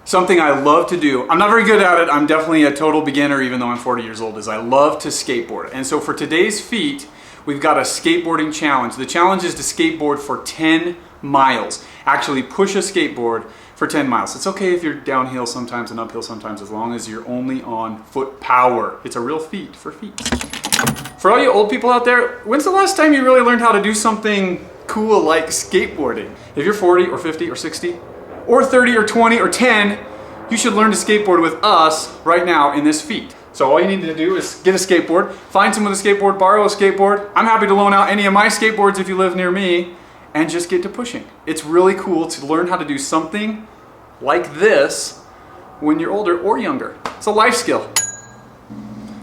Something I love to do, I'm not very good at it, I'm definitely a total beginner even though I'm 40 years old, is I love to skateboard. And so for today's feat, we've got a skateboarding challenge. The challenge is to skateboard for 10 miles. Actually push a skateboard for 10 miles. It's okay if you're downhill sometimes and uphill sometimes as long as you're only on foot power. It's a real feat for feet. For all you old people out there, when's the last time you really learned how to do something cool like skateboarding? If you're 40 or 50 or 60, or 30 or 20 or 10, you should learn to skateboard with us right now in this feat. So all you need to do is get a skateboard, find someone with a skateboard, borrow a skateboard. I'm happy to loan out any of my skateboards if you live near me, and just get to pushing. It's really cool to learn how to do something like this when you're older or younger. It's a life skill.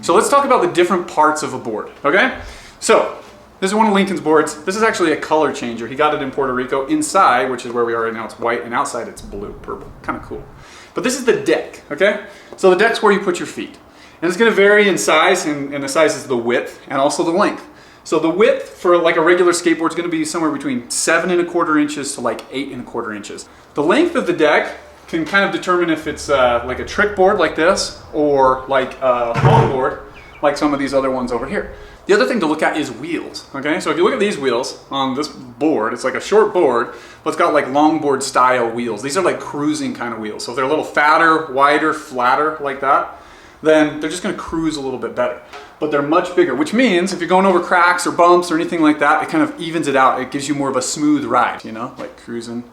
So let's talk about the different parts of a board, okay? So this is one of Lincoln's boards. This is actually a color changer. He got it in Puerto Rico. Inside, which is where we are right now, it's white, and outside it's blue, purple, kind of cool. But this is the deck, okay? So the deck's where you put your feet. And it's gonna vary in size, and the size is the width and also the length. So the width for like a regular skateboard is gonna be somewhere between 7¼ inches to like 8¼ inches. The length of the deck can kind of determine if it's like a trick board like this or like a longboard like some of these other ones over here. The other thing to look at is wheels, okay? So if you look at these wheels on this board, it's like a short board, but it's got like longboard style wheels. These are like cruising kind of wheels. So if they're a little fatter, wider, flatter like that, then they're just gonna cruise a little bit better. But they're much bigger, which means if you're going over cracks or bumps or anything like that, it kind of evens it out. It gives you more of a smooth ride, you know? Like cruising,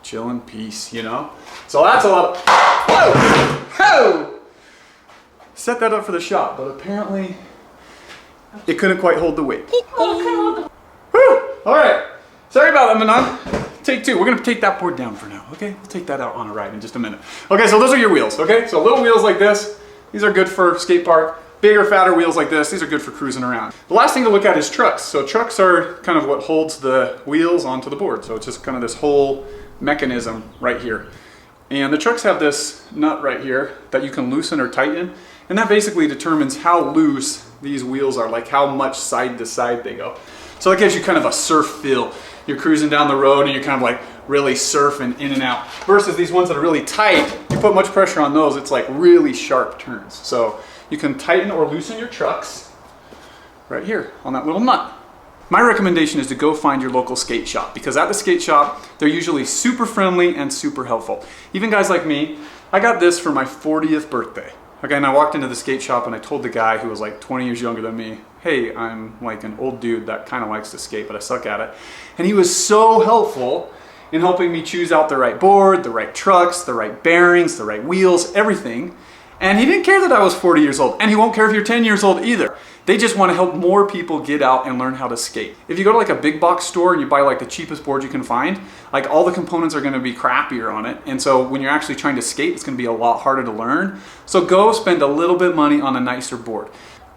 chilling, peace, you know? So that's a lot of, whoa, whoa! Set that up for the shot, but apparently, it couldn't quite hold the weight. Whew! All right, sorry about that, Manon. Take two. We're gonna take that board down for now, okay? We'll take that out on a ride in just a minute. Okay, so those are your wheels, okay? So little wheels like this, these are good for skate park. Bigger, fatter wheels like this, these are good for cruising around. The last thing to look at is trucks. So trucks are kind of what holds the wheels onto the board. So it's just kind of this whole mechanism right here. And the trucks have this nut right here that you can loosen or tighten. And that basically determines how loose these wheels are, like how much side to side they go. So that gives you kind of a surf feel. You're cruising down the road and you're kind of like really surfing in and out. Versus these ones that are really tight, you put much pressure on those, it's like really sharp turns. So you can tighten or loosen your trucks right here on that little nut. My recommendation is to go find your local skate shop, because at the skate shop, they're usually super friendly and super helpful. Even guys like me, I got this for my 40th birthday. Okay, and I walked into the skate shop and I told the guy who was like 20 years younger than me, hey, I'm like an old dude that kind of likes to skate, but I suck at it. And he was so helpful in helping me choose out the right board, the right trucks, the right bearings, the right wheels, everything. And he didn't care that I was 40 years old, and he won't care if you're 10 years old either. They just want to help more people get out and learn how to skate. If you go to like a big box store and you buy like the cheapest board you can find, like all the components are going to be crappier on it. And so when you're actually trying to skate, it's going to be a lot harder to learn. So go spend a little bit of money on a nicer board.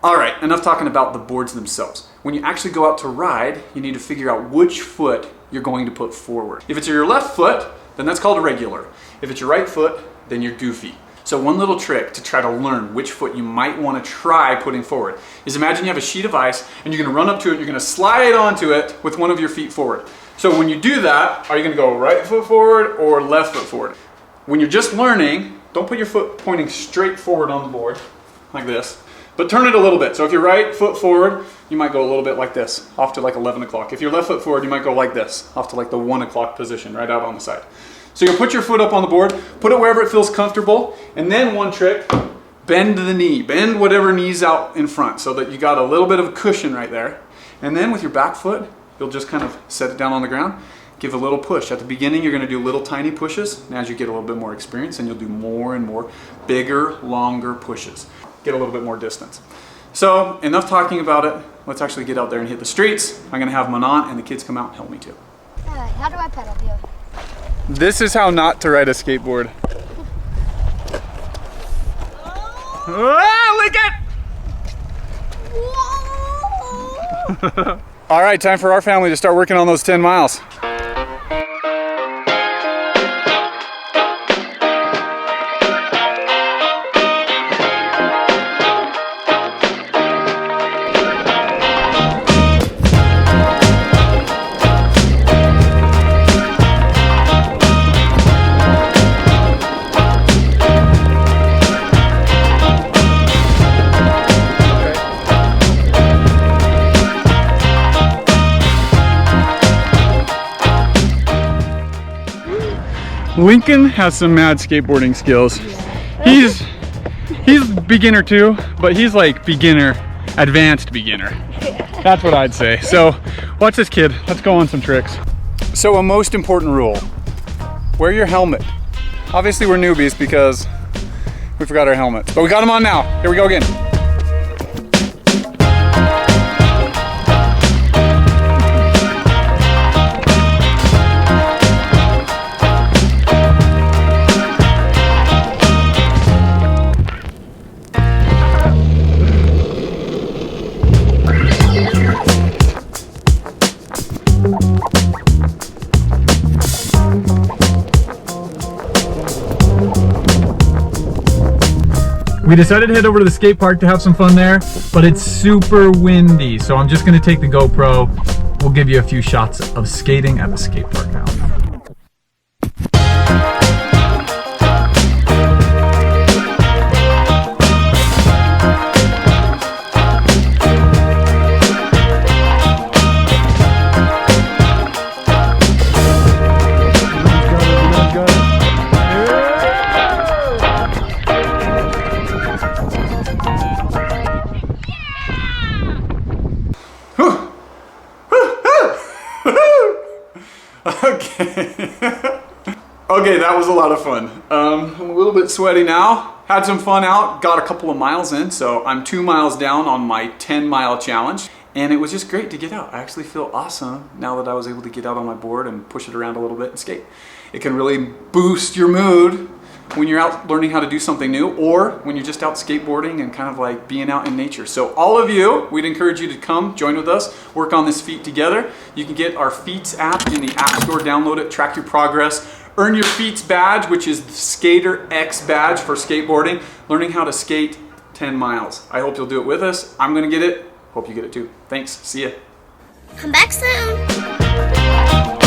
All right, enough talking about the boards themselves. When you actually go out to ride, you need to figure out which foot you're going to put forward. If it's your left foot, then that's called a regular. If it's your right foot, then you're goofy. So one little trick to try to learn which foot you might want to try putting forward is imagine you have a sheet of ice and you're going to run up to it, you're going to slide onto it with one of your feet forward. So when you do that, are you going to go right foot forward or left foot forward? When you're just learning, don't put your foot pointing straight forward on the board like this, but turn it a little bit. So if you're right foot forward, you might go a little bit like this, off to like 11 o'clock. If you're left foot forward, you might go like this, off to like the 1 o'clock position, right out on the side. So you'll put your foot up on the board, put it wherever it feels comfortable, and then one trick, bend the knee. Bend whatever knee's out in front so that you got a little bit of a cushion right there. And then with your back foot, you'll just kind of set it down on the ground, give a little push. At the beginning, you're gonna do little tiny pushes, and as you get a little bit more experience, and you'll do more and more bigger, longer pushes. Get a little bit more distance. So enough talking about it. Let's actually get out there and hit the streets. I'm gonna have Manon and the kids come out and help me too. All right, how do I pedal here? This is how not to ride a skateboard. Ah, lick it! All right, time for our family to start working on those 10 miles. Lincoln has some mad skateboarding skills. He's beginner too, but he's like beginner, advanced beginner. That's what I'd say. So watch this kid. Let's go on some tricks. So a most important rule, wear your helmet. Obviously we're newbies because we forgot our helmets, but we got them on now. Here we go again. We decided to head over to the skate park to have some fun there, but it's super windy, so I'm just gonna take the GoPro. We'll give you a few shots of skating at the skate park now. Okay, that was a lot of fun. I'm a little bit sweaty now. Had some fun out, got a couple of miles in, so I'm 2 miles down on my 10-mile challenge. And it was just great to get out. I actually feel awesome now that I was able to get out on my board and push it around a little bit and skate. It can really boost your mood when you're out learning how to do something new, or when you're just out skateboarding and kind of like being out in nature. So all of you, we'd encourage you to come join with us, work on this feat together. You can get our FEATS app in the App Store, download it, track your progress, earn your FEATS badge, which is the SkaterX badge for skateboarding, learning how to skate 10 miles. I hope you'll do it with us. I'm gonna get it. Hope you get it too. Thanks, see ya. Come back soon.